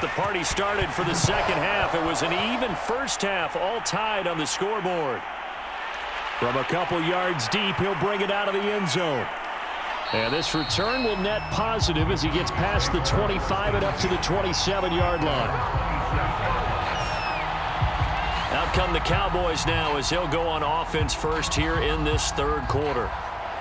get the party started for the second half. It was an even first half, all tied on the scoreboard. From a couple yards deep, he'll bring it out of the end zone. And this return will net positive as he gets past the 25 and up to the 27-yard line. Out come the Cowboys now as he'll go on offense first here in this third quarter.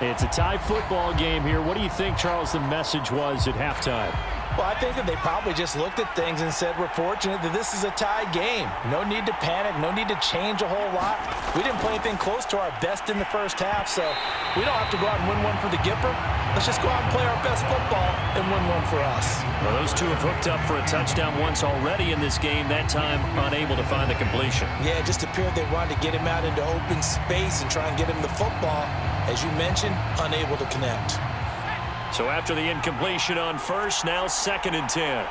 It's a tie football game here. What do you think, Charles, the message was at halftime? Well, I think that they probably just looked at things and said, we're fortunate that this is a tie game. No need to panic. No need to change a whole lot. We didn't play anything close to our best in the first half, so we don't have to go out and win one for the Gipper. Let's just go out and play our best football and win one for us. Well, those two have hooked up for a touchdown once already in this game, that time unable to find the completion. Yeah, it just appeared they wanted to get him out into open space and try and get him the football. As you mentioned, unable to connect. So after the incompletion on first, now 2nd and 10.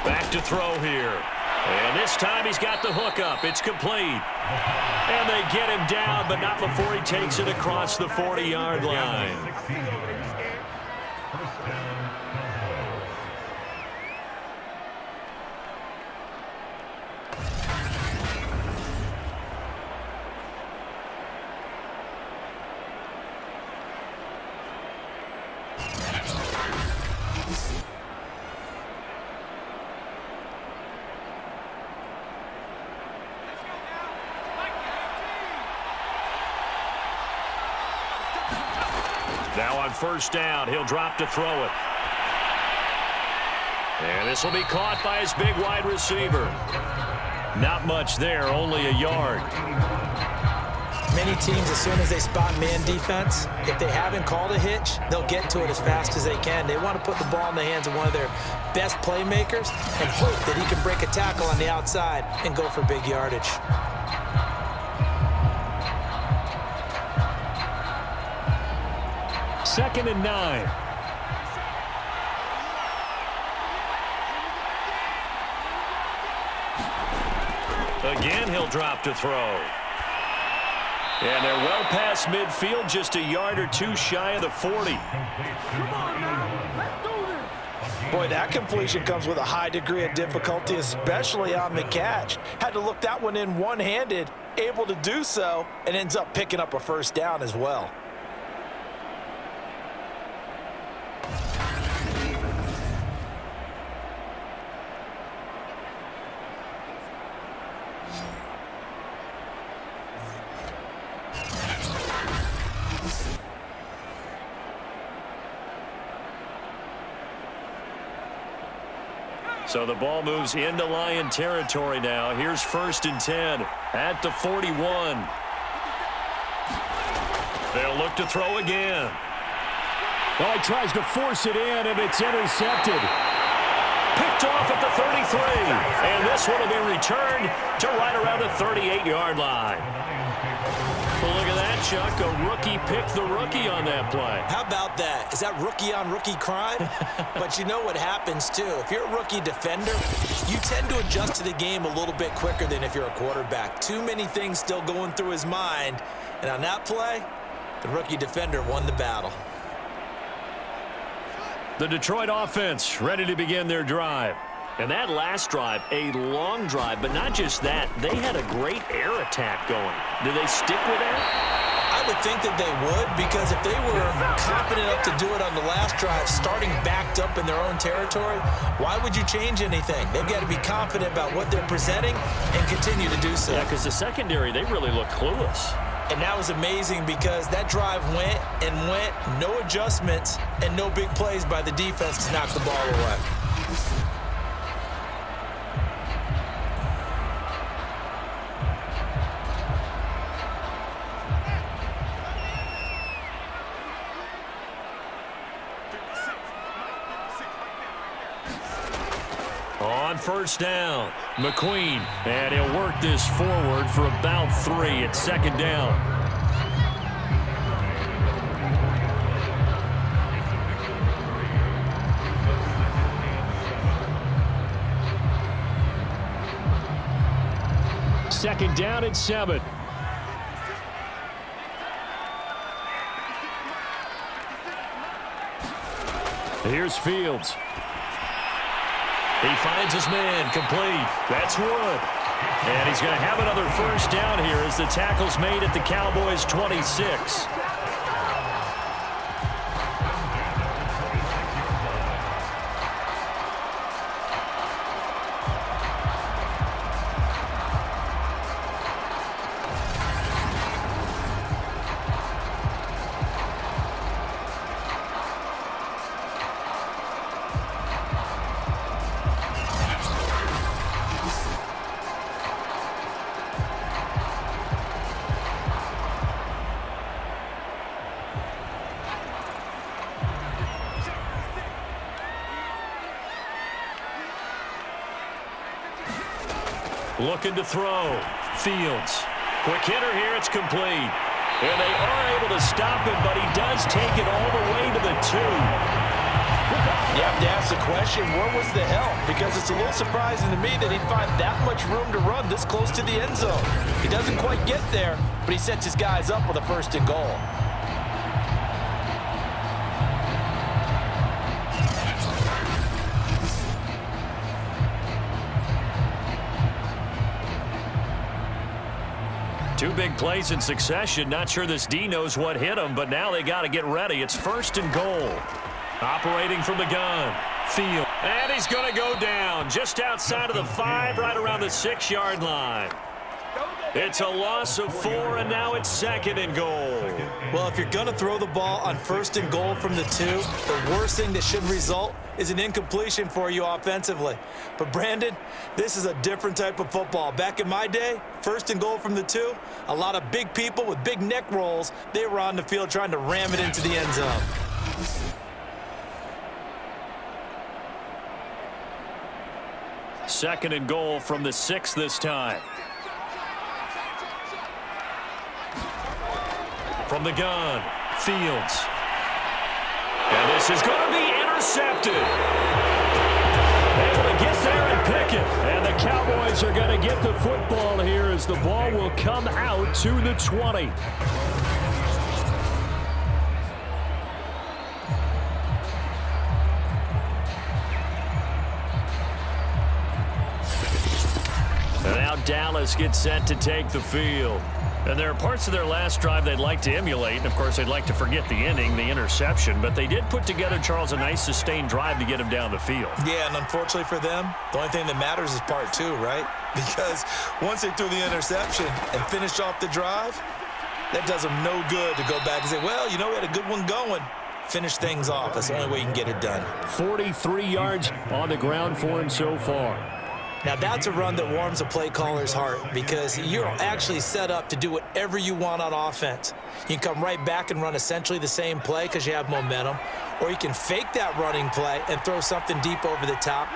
Back to throw here. And this time he's got the hook up. It's complete. And they get him down, but not before he takes it across the 40-yard line. Now on first down, he'll drop to throw it. And this will be caught by his big wide receiver. Not much there, only a yard. Many teams, as soon as they spot man defense, if they haven't called a hitch, they'll get to it as fast as they can. They want to put the ball in the hands of one of their best playmakers and hope that he can break a tackle on the outside and go for big yardage. Second and 9. Again, he'll drop to throw. And they're well past midfield, just a yard or two shy of the 40. Boy, that completion comes with a high degree of difficulty, especially on the catch. Had to look that one in one-handed, able to do so, and ends up picking up a first down as well. So the ball moves into Lion territory now. Here's 1st and 10 at the 41. They'll look to throw again. Well, he tries to force it in, and it's intercepted. Picked off at the 33. And this one will be returned to right around the 38-yard line. Well, look at that, Chuck. A rookie picked the rookie on that play. How about that? Is that rookie-on-rookie crime? But you know what happens, too. If you're a rookie defender, you tend to adjust to the game a little bit quicker than if you're a quarterback. Too many things still going through his mind. And on that play, the rookie defender won the battle. The Detroit offense ready to begin their drive. And that last drive, a long drive, but not just that. They had a great air attack going. Do they stick with that? I would think that they would, because if they were confident enough to do it on the last drive, starting backed up in their own territory, why would you change anything? They've got to be confident about what they're presenting and continue to do so. Yeah, because the secondary, they really look clueless. And that was amazing because that drive went and went, no adjustments, and no big plays by the defense to knock the ball away. On first down, McQueen, and he'll work this forward for about 3 at 2nd down. Second down at 7. Here's Fields. He finds his man, complete. That's Wood. And he's going to have another first down here as the tackle's made at the Cowboys' 26. Looking to throw. Fields. Quick hitter here. It's complete. And they are able to stop him, but he does take it all the way to the 2. You have to ask the question, where was the help? Because it's a little surprising to me that he'd find that much room to run this close to the end zone. He doesn't quite get there, but he sets his guys up with a first and goal. Two big plays in succession. Not sure this D knows what hit him, but now they got to get ready. It's first and goal. Operating from the gun. Field. And he's going to go down just outside of the 5, right around the 6-yard line. It's a loss of 4, and now it's second and goal. Well, if you're going to throw the ball on first and goal from the 2, the worst thing that should result is an incompletion for you offensively. But, Brandon, this is a different type of football. Back in my day, first and goal from the 2, a lot of big people with big neck rolls, they were on the field trying to ram it into the end zone. Second and goal from the 6 this time. From the gun, Fields. And this is going to be intercepted. Able to get there and pick it. And the Cowboys are going to get the football here as the ball will come out to the 20. And now Dallas gets set to take the field. And there are parts of their last drive they'd like to emulate. And, of course, they'd like to forget the inning, the interception. But they did put together, Charles, a nice sustained drive to get him down the field. Yeah, and unfortunately for them, the only thing that matters is part 2, right? Because once they threw the interception and finished off the drive, that does them no good to go back and say, well, you know, we had a good one going. Finish things off. That's the only way you can get it done. 43 yards on the ground for him so far. Now, that's a run that warms a play caller's heart because you're actually set up to do whatever you want on offense. You can come right back and run essentially the same play because you have momentum, or you can fake that running play and throw something deep over the top,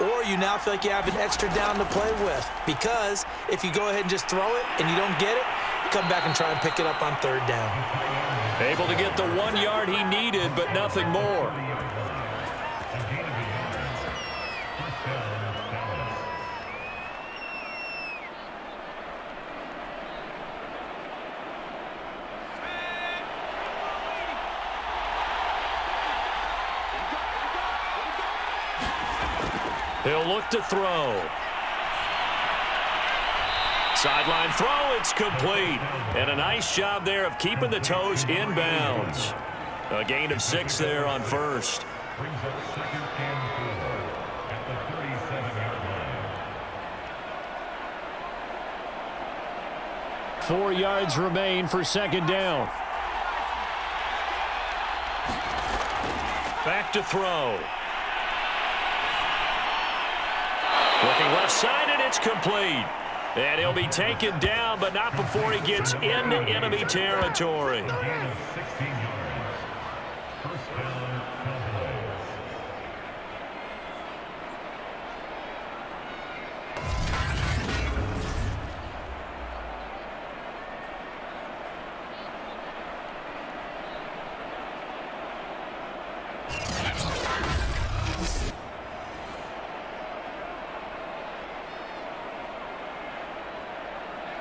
or you now feel like you have an extra down to play with because if you go ahead and just throw it and you don't get it, come back and try and pick it up on third down. Able to get the 1 yard he needed, but nothing more. He'll look to throw. Sideline throw, it's complete. And a nice job there of keeping the toes in bounds. A gain of 6 there on first. 4 yards remain for second down. Back to throw. Looking left side, and it's complete. And he'll be taken down, but not before he gets into enemy territory.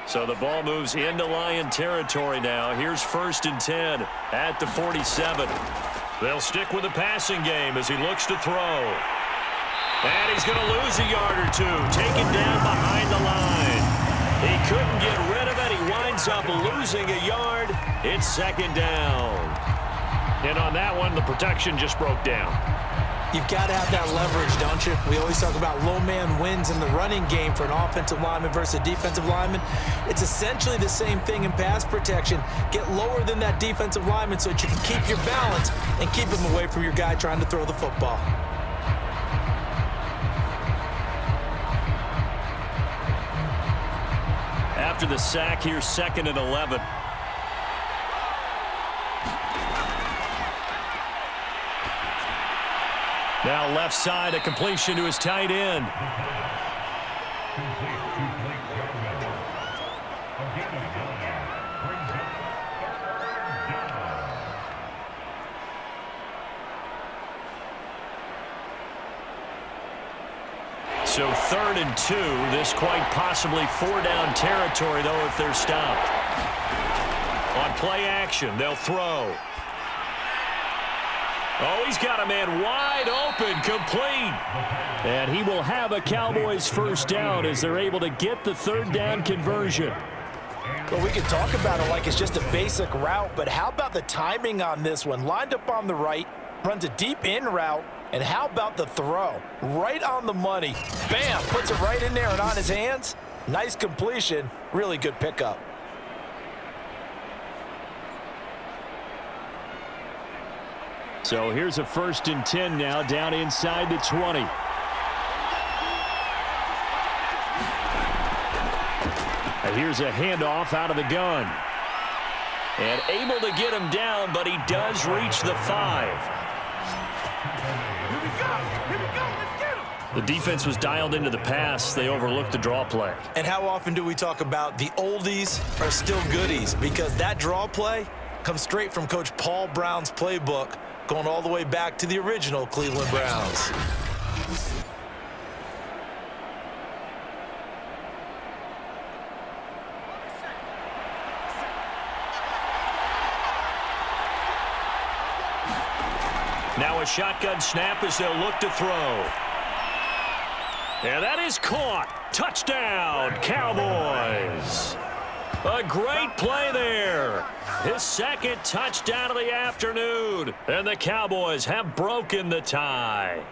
So the ball moves into Lion territory now. Here's 1st and 10 at the 47. They'll stick with the passing game as he looks to throw. And he's going to lose a yard or two, taken down behind the line. He couldn't get rid of it. He winds up losing a yard. It's second down. And on that one, the protection just broke down. You've got to have that leverage, don't you? We always talk about low man wins in the running game for an offensive lineman versus a defensive lineman. It's essentially the same thing in pass protection. Get lower than that defensive lineman so that you can keep your balance and keep him away from your guy trying to throw the football. After the sack, here's 2nd and 11. Now left side, a completion to his tight end. So 3rd and 2. This quite possibly 4-down territory, though, if they're stopped. On play action, they'll throw. Oh, he's got a man wide open, complete. And he will have a Cowboys first down as they're able to get the 3rd down conversion. Well, we can talk about it like it's just a basic route, but how about the timing on this one? Lined up on the right, runs a deep in route, and how about the throw? Right on the money. Bam, puts it right in there and on his hands. Nice completion, really good pickup. So here's a 1st and 10 now, down inside the 20. And here's a handoff out of the gun. And able to get him down, but he does reach the 5. The defense was dialed into the pass. They overlooked the draw play. And how often do we talk about the oldies are still goodies? Because that draw play comes straight from Coach Paul Brown's playbook, going all the way back to the original Cleveland Browns. Now a shotgun snap as they'll look to throw. And that is caught. Touchdown, Cowboys. A great play there. His 2nd touchdown of the afternoon. And the Cowboys have broken the tie.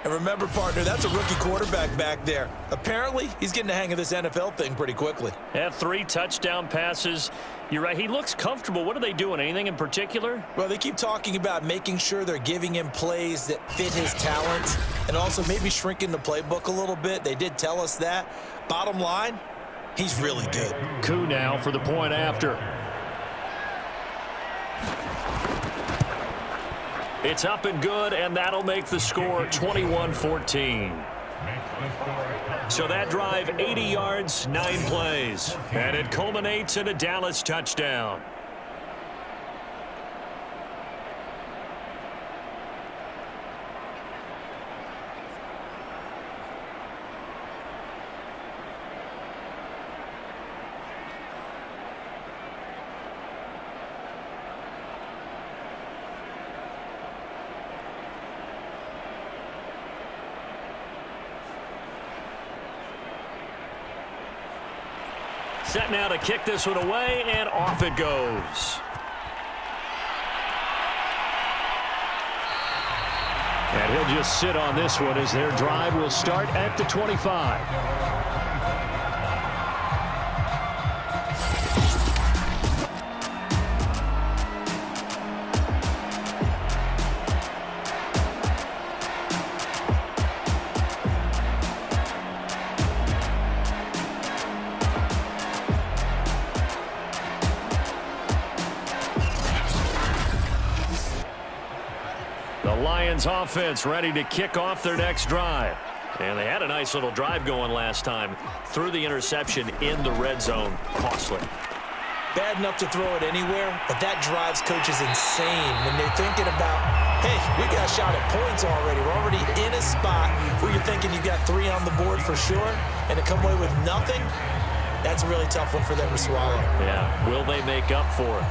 And remember, partner, that's a rookie quarterback back there. Apparently, he's getting the hang of this NFL thing pretty quickly. Had 3 touchdown passes. You're right, he looks comfortable. What are they doing? Anything in particular? Well, they keep talking about making sure they're giving him plays that fit his talents and also maybe shrinking the playbook a little bit. They did tell us that. Bottom line, he's really good. Coup now for the point after. It's up and good, and that'll make the score 21-14. So that drive, 80 yards, 9 plays. And it culminates in a Dallas touchdown. Set now to kick this one away, and off it goes. And he'll just sit on this one as their drive will start at the 25. Lions offense ready to kick off their next drive. And they had a nice little drive going last time. Threw the interception in the red zone. Costly. Bad enough to throw it anywhere, but that drives coaches insane when they're thinking about, hey, we got a shot at points already. We're already in a spot where you're thinking you got 3 on the board for sure, and to come away with nothing, that's a really tough one for them to swallow. Yeah, will they make up for it?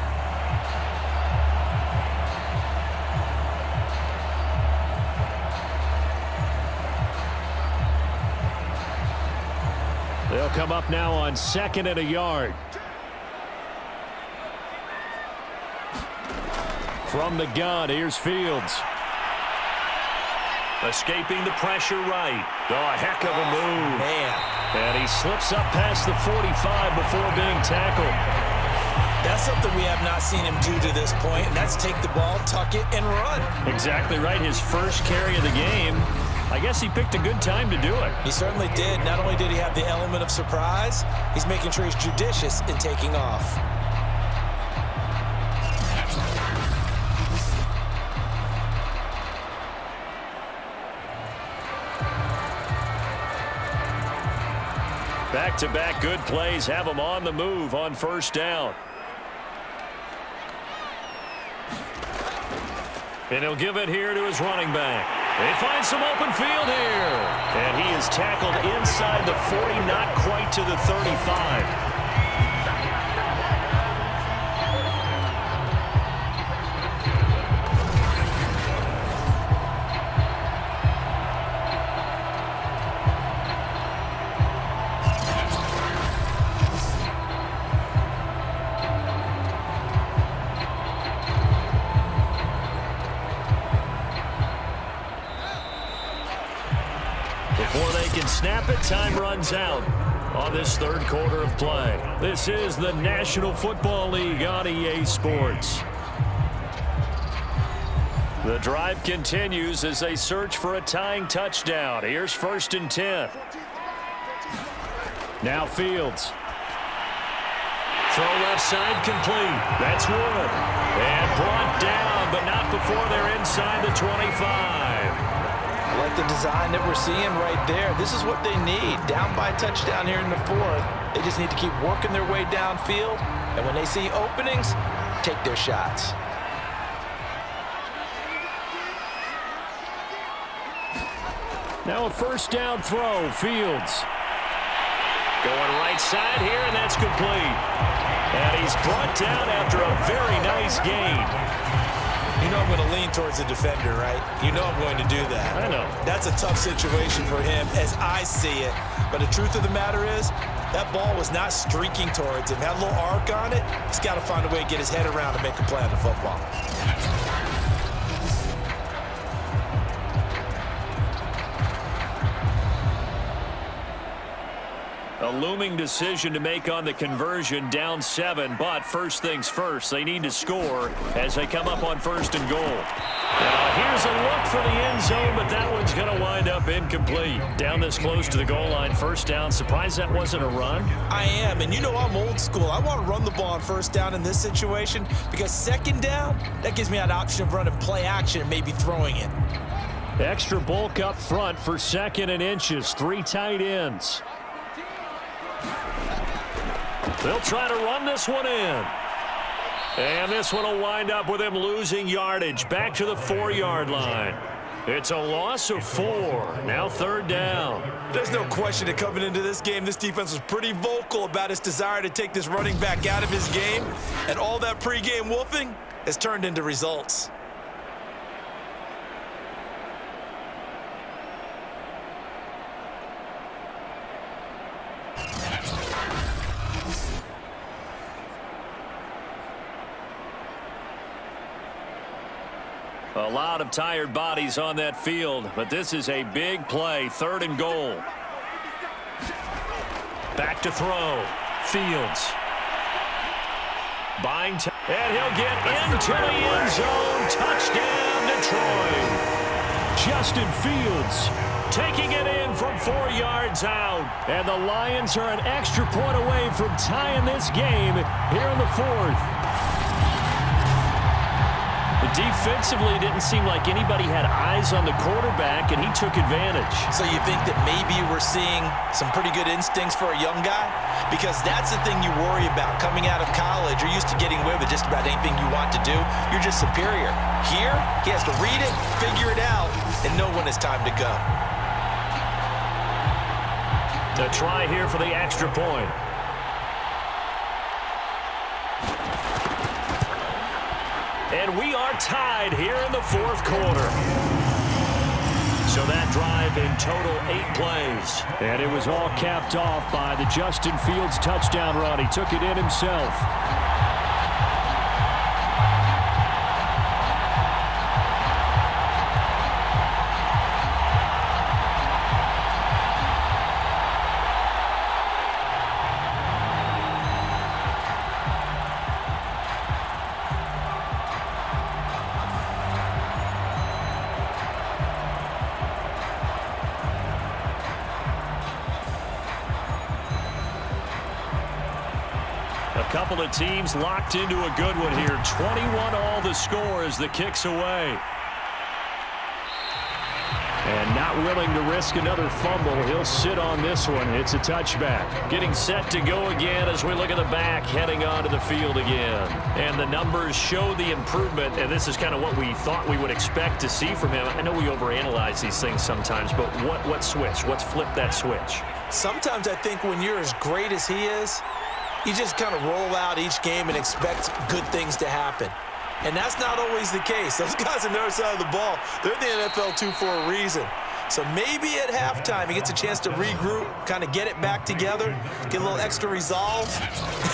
come up now on 2nd and a yard. From the gun, here's Fields. Escaping the pressure right. Oh, a heck of a move. Man. And he slips up past the 45 before being tackled. That's something we have not seen him do to this point, and that's take the ball, tuck it, and run. Exactly right. His first carry of the game. I guess he picked a good time to do it. He certainly did. Not only did he have the element of surprise, he's making sure he's judicious in taking off. Back-to-back good plays have him on the move on first down. And he'll give it here to his running back. They find some open field here. And he is tackled inside the 40, not quite to the 35. Before they can snap it, time runs out on this third quarter of play. This is the National Football League on EA Sports. The drive continues as they search for a tying touchdown. Here's 1st and 10. Now Fields. Throw left side complete. That's Wood. And brought down, but not before they're inside the 25. I like the design that we're seeing right there. This is what they need. Down by a touchdown here in the 4th. They just need to keep working their way downfield. And when they see openings, take their shots. Now a first down throw. Fields. Going right side here, and that's complete. And he's brought down after a very nice gain. You know I'm going to lean towards the defender, right? You know I'm going to do that. I know. That's a tough situation for him as I see it. But the truth of the matter is, that ball was not streaking towards him. Had a little arc on it. He's got to find a way to get his head around and make a play on the football. A looming decision to make on the conversion, down 7, but first things first, they need to score as they come up on 1st and goal. Here's a look for the end zone, but that one's going to wind up incomplete. Down this close to the goal line, first down. Surprised that wasn't a run? I am, and you know I'm old school. I want to run the ball on first down in this situation because second down, that gives me an option of running play action and maybe throwing it. Extra bulk up front for 2nd and inches, 3 tight ends. They'll try to run this one in. And this one will wind up with him losing yardage back to the 4-yard line. It's a loss of 4. Now 3rd down. There's no question that coming into this game, this defense was pretty vocal about its desire to take this running back out of his game. And all that pregame wolfing has turned into results. A lot of tired bodies on that field, but this is a big play. 3rd and goal. Back to throw. Fields. Buying time. And he'll get into the end zone. Touchdown, Detroit. Justin Fields taking it in from 4 yards out. And the Lions are an extra point away from tying this game here in the 4th. Defensively, it didn't seem like anybody had eyes on the quarterback, and he took advantage. So you think that maybe we're seeing some pretty good instincts for a young guy? Because that's the thing you worry about. Coming out of college, you're used to getting away with just about anything you want to do. You're just superior. Here, he has to read it, figure it out, and know when it's time to go. To try here for the extra point. And we are tied here in the 4th quarter. So that drive in total 8 plays. And it was all capped off by the Justin Fields touchdown run. He took it in himself. A couple of teams locked into a good one here. 21 all the score as the kick's away. And not willing to risk another fumble. He'll sit on this one. It's a touchback. Getting set to go again as we look at the back heading onto the field again. And the numbers show the improvement. And this is kind of what we thought we would expect to see from him. I know we overanalyze these things sometimes, but what switch? What's flipped that switch? Sometimes I think when you're as great as he is, you just kind of roll out each game and expect good things to happen. And that's not always the case. Those guys on the other side of the ball, they're the NFL 2 for a reason. So maybe at halftime he gets a chance to regroup, kind of get it back together, get a little extra resolve,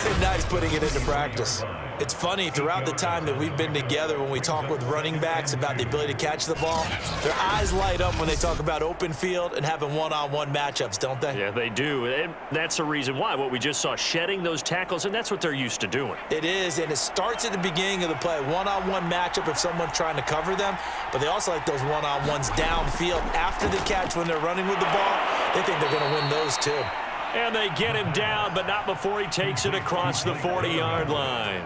and now he's putting it into practice. It's funny, throughout the time that we've been together, when we talk with running backs about the ability to catch the ball, their eyes light up when they talk about open field and having one-on-one matchups, don't they? Yeah, they do. And that's the reason why. What we just saw, shedding those tackles, and that's what they're used to doing. It is, and it starts at the beginning of the play. One-on-one matchup if someone's trying to cover them, but they also like those one-on-ones downfield after the catch when they're running with the ball. They think they're going to win those too. And they get him down, but not before he takes it across the 40-yard line.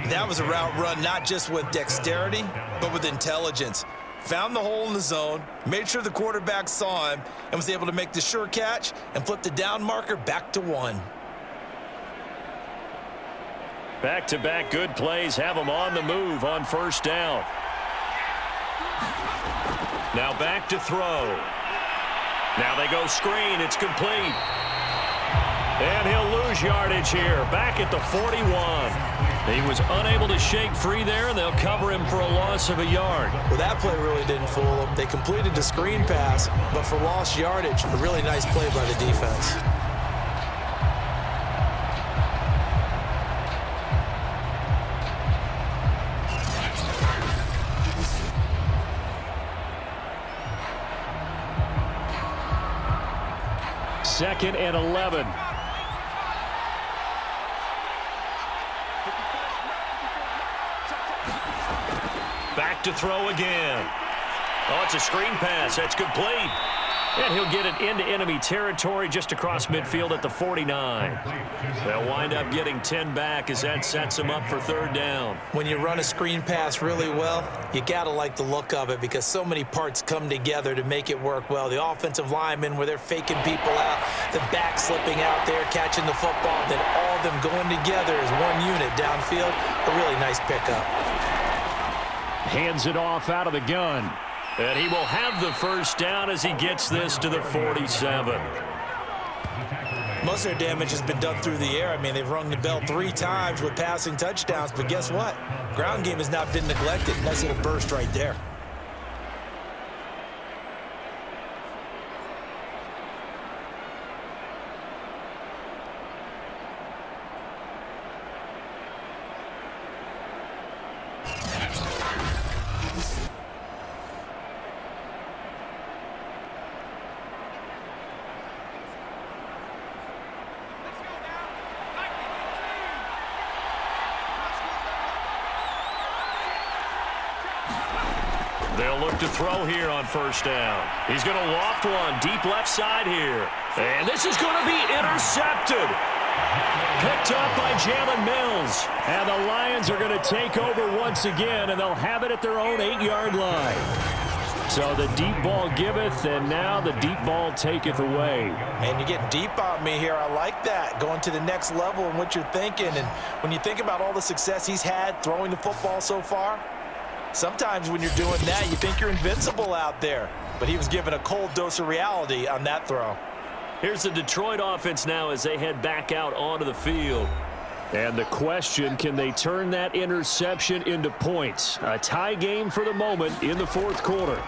That was a route run not just with dexterity, but with intelligence. Found the hole in the zone, made sure the quarterback saw him, and was able to make the sure catch and flip the down marker back to 1. Back-to-back good plays have him on the move on first down. Now back to throw. Now they go screen. It's complete. And he'll lose yardage here. Back at the 41. He was unable to shake free there, and they'll cover him for a loss of a yard. Well, that play really didn't fool him. They completed the screen pass, but for lost yardage, a really nice play by the defense. Second and 11. Back to throw again. Oh, it's a screen pass. That's complete. And he'll get it into enemy territory just across midfield at the 49. They'll wind up getting 10 back as that sets him up for third down. When you run a screen pass really well, you got to like the look of it because so many parts come together to make it work well. The offensive linemen where they're faking people out, the back slipping out there, catching the football, then all of them going together as one unit downfield. A really nice pickup. Hands it off out of the gun. And he will have the first down as he gets this to the 47. Most of their damage has been done through the air. I mean, they've rung the bell 3 times with passing touchdowns, but guess what? Ground game has not been neglected. Nice little burst right there. They'll look to throw here on first down. He's going to loft one deep left side here. And this is going to be intercepted. Picked up by Jalen Mills. And the Lions are going to take over once again, and they'll have it at their own 8-yard line. So the deep ball giveth, and now the deep ball taketh away. Man, you're getting deep on me here. I like that. Going to the next level and what you're thinking. And when you think about all the success he's had throwing the football so far, sometimes when you're doing that, you think you're invincible out there. But he was given a cold dose of reality on that throw. Here's the Detroit offense now as they head back out onto the field. And the question, can they turn that interception into points? A tie game for the moment in the fourth quarter.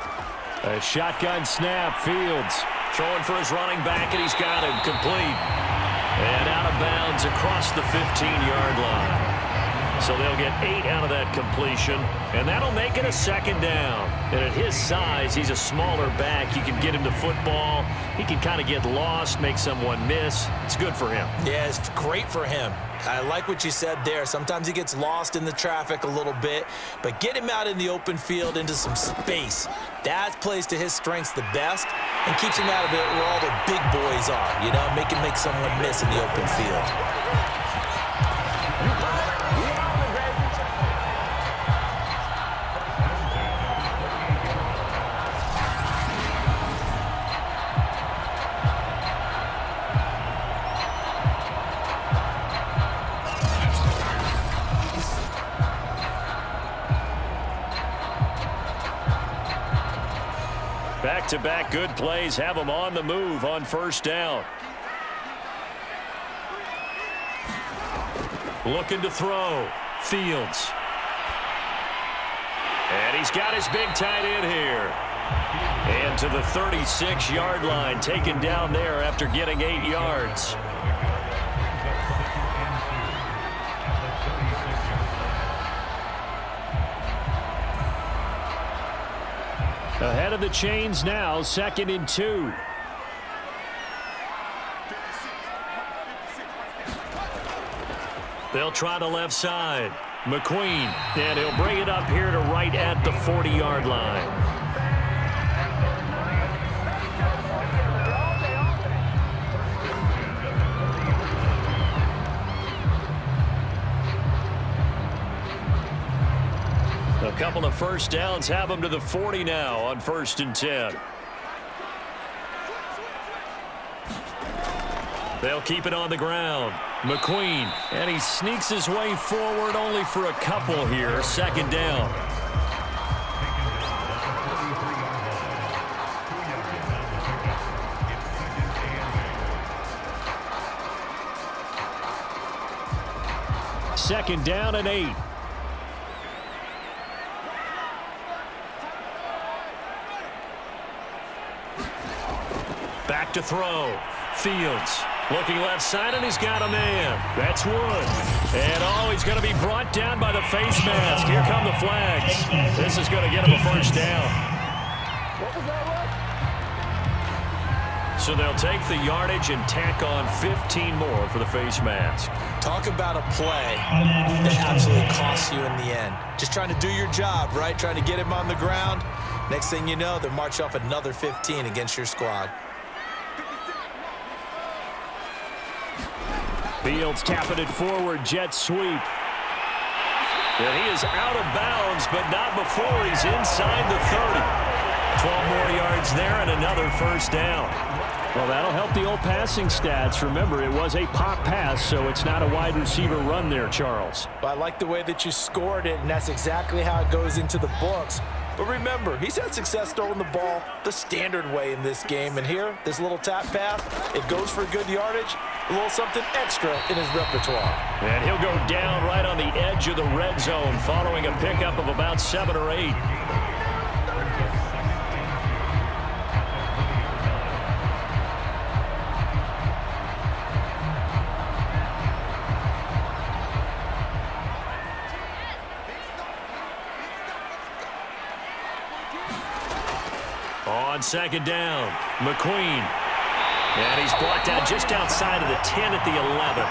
A shotgun snap, Fields. Throwing for his running back, and he's got him complete. And out of bounds across the 15-yard line. So they'll get 8 out of that completion, and that'll make it a second down. And at his size, he's a smaller back. You can get him to football. He can kind of get lost, make someone miss. It's good for him. Yeah, it's great for him. I like what you said there. Sometimes he gets lost in the traffic a little bit, but get him out in the open field into some space. That plays to his strengths the best and keeps him out of it where all the big boys are, you know, make him make someone miss in the open field. Back-to-back good plays have them on the move on first down. Looking to throw. Fields. And he's got his big tight end here. And to the 36-yard line, taken down there after getting 8 yards. Ahead of the chains now, 2nd and 2. They'll try the left side. McQueen, and he'll bring it up here to right at the 40-yard line. A couple of first downs have them to the 40 now on 1st and 10. They'll keep it on the ground. McQueen, and he sneaks his way forward only for a couple here. 2nd down. Second down and 8. Back to throw. Fields looking left side, and he's got a man. That's one. And, he's going to be brought down by the face mask. Here come the flags. This is going to get him a first down. So they'll take the yardage and tack on 15 more for the face mask. Talk about a play that absolutely costs you in the end. Just trying to do your job, right? Trying to get him on the ground. Next thing you know, they'll march off another 15 against your squad. Fields tapping it forward, jet sweep. And he is out of bounds, but not before he's inside the 30. 12 more yards there and another first down. Well, that'll help the old passing stats. Remember, it was a pop pass, so it's not a wide receiver run there, Charles. Well, I like the way that you scored it, and that's exactly how it goes into the books. But remember, he's had success throwing the ball the standard way in this game. And here, this little tap pass, it goes for good yardage, a little something extra in his repertoire. And he'll go down right on the edge of the red zone following a pickup of about 7 or 8. On 2nd down, McQueen. And he's brought down just outside of the 10 at the 11.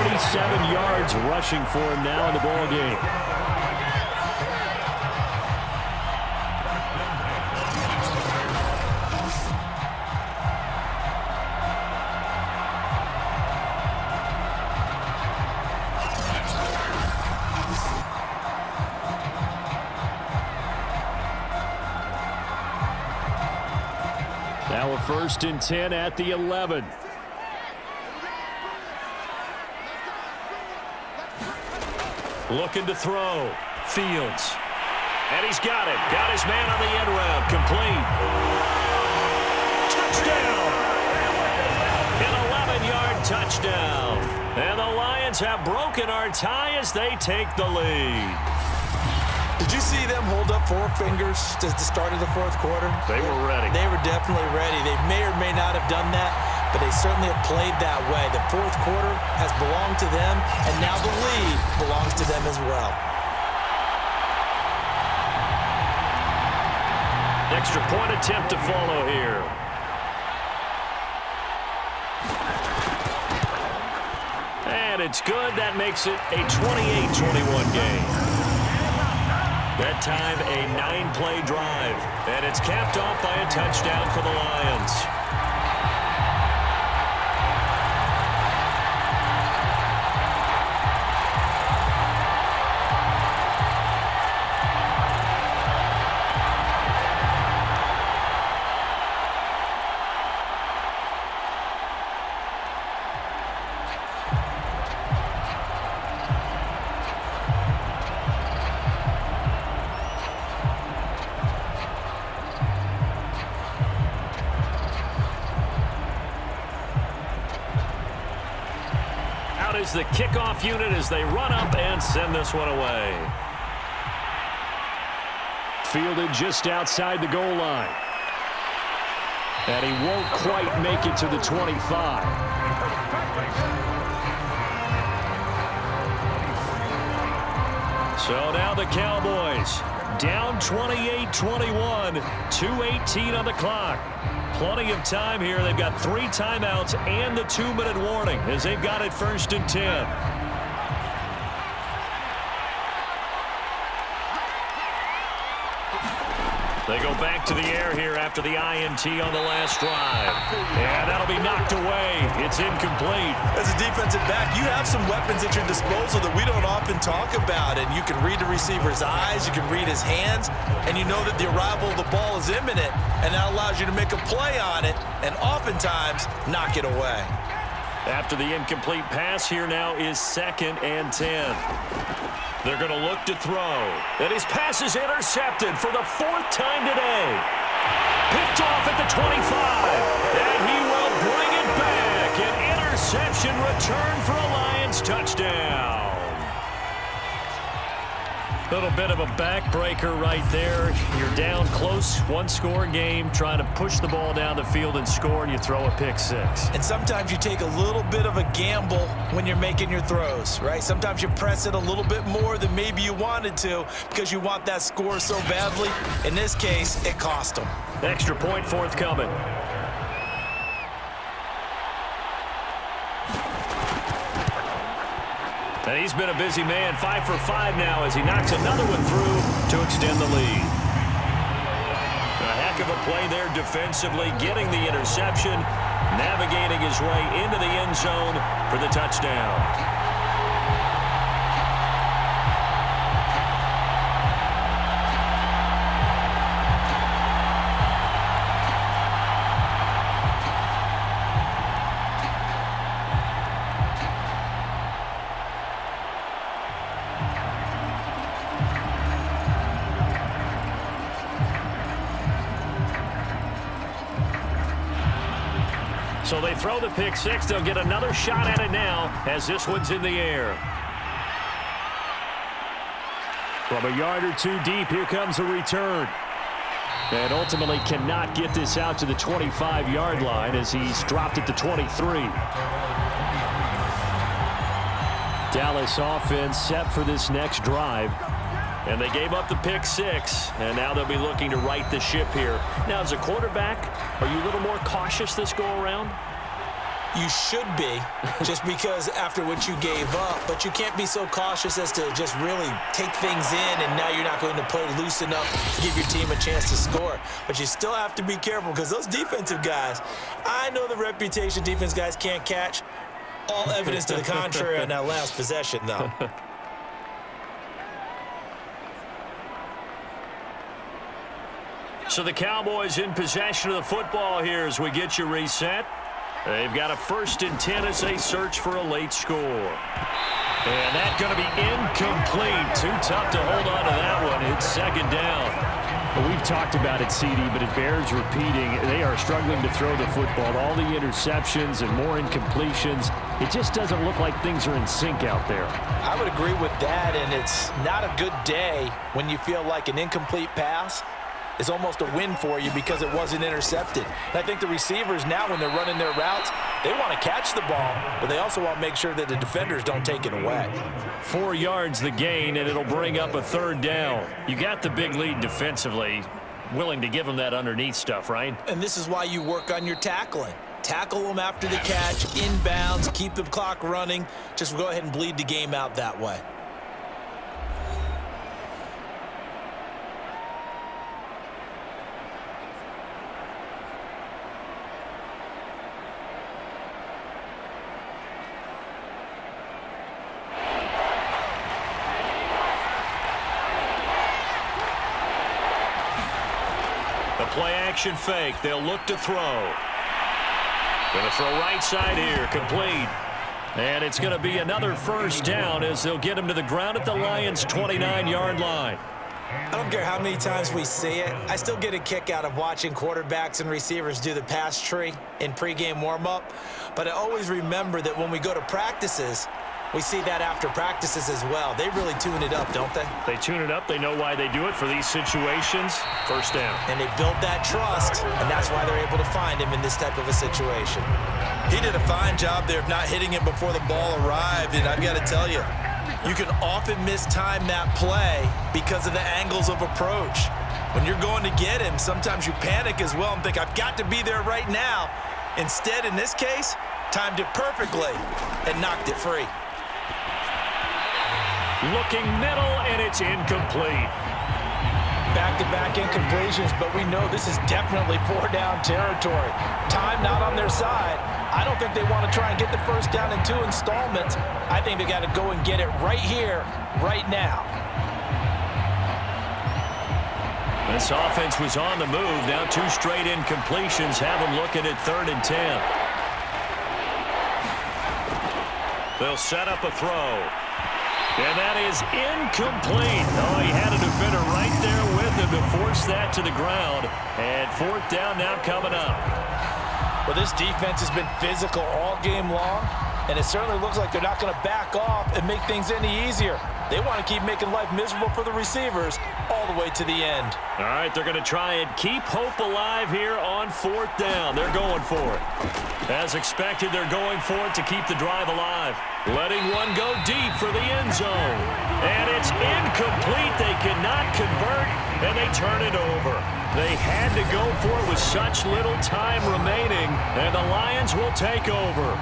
47 yards rushing for him now in the ball game. Now a 1st and 10 at the 11. Looking to throw. Fields. And he's got it. Got his man on the end round. Complete. Touchdown! An 11-yard touchdown. And the Lions have broken our tie as they take the lead. Did you see them hold up 4 fingers at the start of the fourth quarter? They were ready. They were definitely ready. They may or may not have done that, but they certainly have played that way. The fourth quarter has belonged to them, and now the lead belongs to them as well. Extra point attempt to follow here. And it's good. That makes it a 28-21 game. That time, a 9-play drive. And it's capped off by a touchdown for the Lions. Is the kickoff unit as they run up and send this one away. Fielded just outside the goal line. And he won't quite make it to the 25. So now the Cowboys down 28-21, 2:18 on the clock. Plenty of time here. They've got 3 timeouts and the 2-minute warning as they've got it 1st and 10. They go back to the air here after the INT on the last drive. And that'll be knocked away. It's incomplete. As a defensive back, you have some weapons at your disposal that we don't often talk about. And you can read the receiver's eyes, you can read his hands, and you know that the arrival of the ball is imminent. And that allows you to make a play on it and oftentimes knock it away. After the incomplete pass, here now is 2nd and 10. They're going to look to throw. And his pass is intercepted for the 4th time today. Picked off at the 25. And he will bring it back. An interception return for a Lions touchdown. Little bit of a backbreaker right there. You're down close, 1-score game, trying to push the ball down the field and score, and you throw a pick 6. And sometimes you take a little bit of a gamble when you're making your throws, right? Sometimes you press it a little bit more than maybe you wanted to because you want that score so badly. In this case, it cost them. Extra point forthcoming. And he's been a busy man, 5 for 5 now as he knocks another one through to extend the lead. A heck of a play there defensively, getting the interception, navigating his way into the end zone for the touchdown. So they throw the pick 6. They'll get another shot at it now as this one's in the air. From a yard or 2 deep, here comes a return. And ultimately cannot get this out to the 25-yard line as he's dropped at the 23. Dallas offense set for this next drive. And they gave up the pick 6, and now they'll be looking to right the ship here. Now, as a quarterback, are you a little more cautious this go-around? You should be, just because after what you gave up. But you can't be so cautious as to just really take things in, and now you're not going to play loose enough to give your team a chance to score. But you still have to be careful because those defensive guys, I know the reputation defense guys can't catch. All evidence to the contrary on that last possession, though. So the Cowboys in possession of the football here as we get you reset. They've got a 1st and 10 as they search for a late score. And that's going to be incomplete. Too tough to hold on to that one. It's 2nd down. Well, we've talked about it, CD, but it bears repeating. They are struggling to throw the football. All the interceptions and more incompletions. It just doesn't look like things are in sync out there. I would agree with that, and it's not a good day when you feel like an incomplete pass is almost a win for you because it wasn't intercepted. And I think the receivers now, when they're running their routes, they want to catch the ball, but they also want to make sure that the defenders don't take it away. 4 yards the gain, and it'll bring up a third down. You got the big lead defensively, willing to give them that underneath stuff, right? And this is why you work on your tackling. Tackle them after the catch, inbounds, keep the clock running. Just go ahead and bleed the game out that way. Play-action fake. They'll look to throw. Going to throw right side here. Complete. And it's going to be another first down as they'll get him to the ground at the Lions' 29-yard line. I don't care how many times we see it. I still get a kick out of watching quarterbacks and receivers do the pass tree in pregame warm-up. But I always remember that when we go to practices, we see that after practices as well. They really tune it up, don't they? They tune it up. They know why they do it for these situations. First down. And they build that trust, and that's why they're able to find him in this type of a situation. He did a fine job there of not hitting it before the ball arrived, and I've got to tell you, you can often mistime that play because of the angles of approach. When you're going to get him, sometimes you panic as well and think, I've got to be there right now. Instead, in this case, timed it perfectly and knocked it free. Looking middle, and it's incomplete. Back-to-back incompletions, but we know this is definitely 4-down territory. Time not on their side. I don't think they want to try and get the first down in 2 installments. I think they got to go and get it right here, right now. This offense was on the move. Now 2 straight incompletions have them looking at 3rd and 10. They'll set up a throw. And that is incomplete. Oh, he had a defender right there with him to force that to the ground. And 4th down now coming up. Well, this defense has been physical all game long, and it certainly looks like they're not going to back off and make things any easier. They want to keep making life miserable for the receivers all the way to the end. All right, they're going to try and keep hope alive here on 4th down. They're going for it. As expected, they're going for it to keep the drive alive. Letting one go deep for the end zone. And it's incomplete. They cannot convert, and they turn it over. They had to go for it with such little time remaining, and the Lions will take over.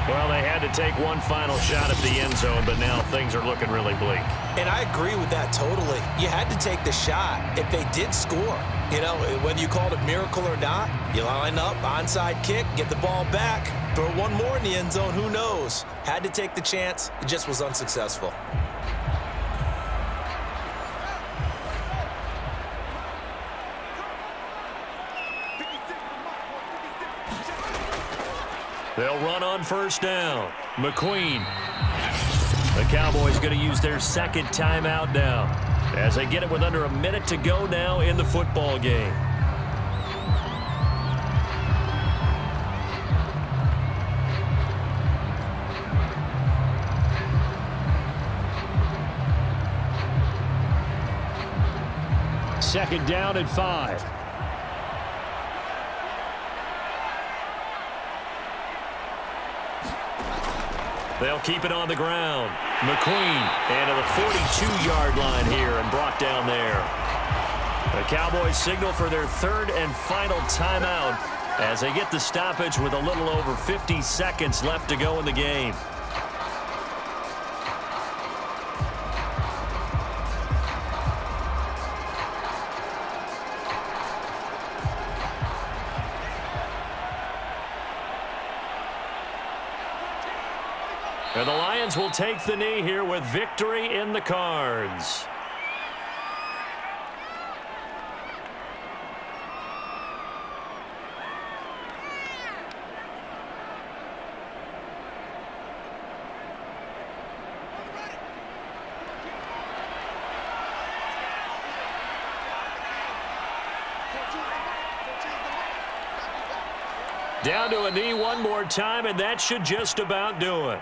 Well, they had to take one final shot at the end zone, but now things are looking really bleak. And I agree with that totally. You had to take the shot if they did score. You know, whether you call it a miracle or not, you line up, onside kick, get the ball back, throw one more in the end zone, who knows? Had to take the chance. It just was unsuccessful. They'll run on first down. McQueen. The Cowboys going to use their 2nd timeout now as they get it with under a minute to go now in the football game. Second down and 5. They'll keep it on the ground. McQueen and to the 42-yard line here and brought down there. The Cowboys signal for their 3rd and final timeout as they get the stoppage with a little over 50 seconds left to go in the game. And the Lions will take the knee here with victory in the cards. Down to a knee one more time, and that should just about do it.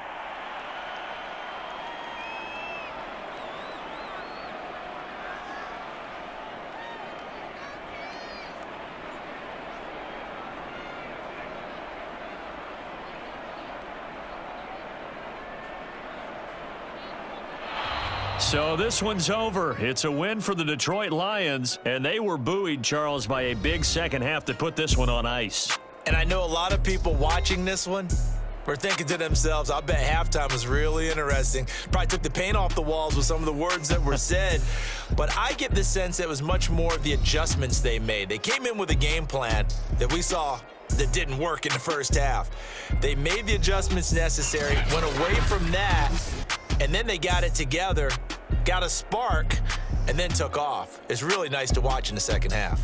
So this one's over. It's a win for the Detroit Lions, and they were buoyed, Charles, by a big second half that put this one on ice. And I know a lot of people watching this one were thinking to themselves, I bet halftime was really interesting. Probably took the paint off the walls with some of the words that were said. But I get the sense it was much more of the adjustments they made. They came in with a game plan that we saw that didn't work in the first half. They made the adjustments necessary, went away from that, and then they got it together, got a spark, and then took off. It's really nice to watch in the second half.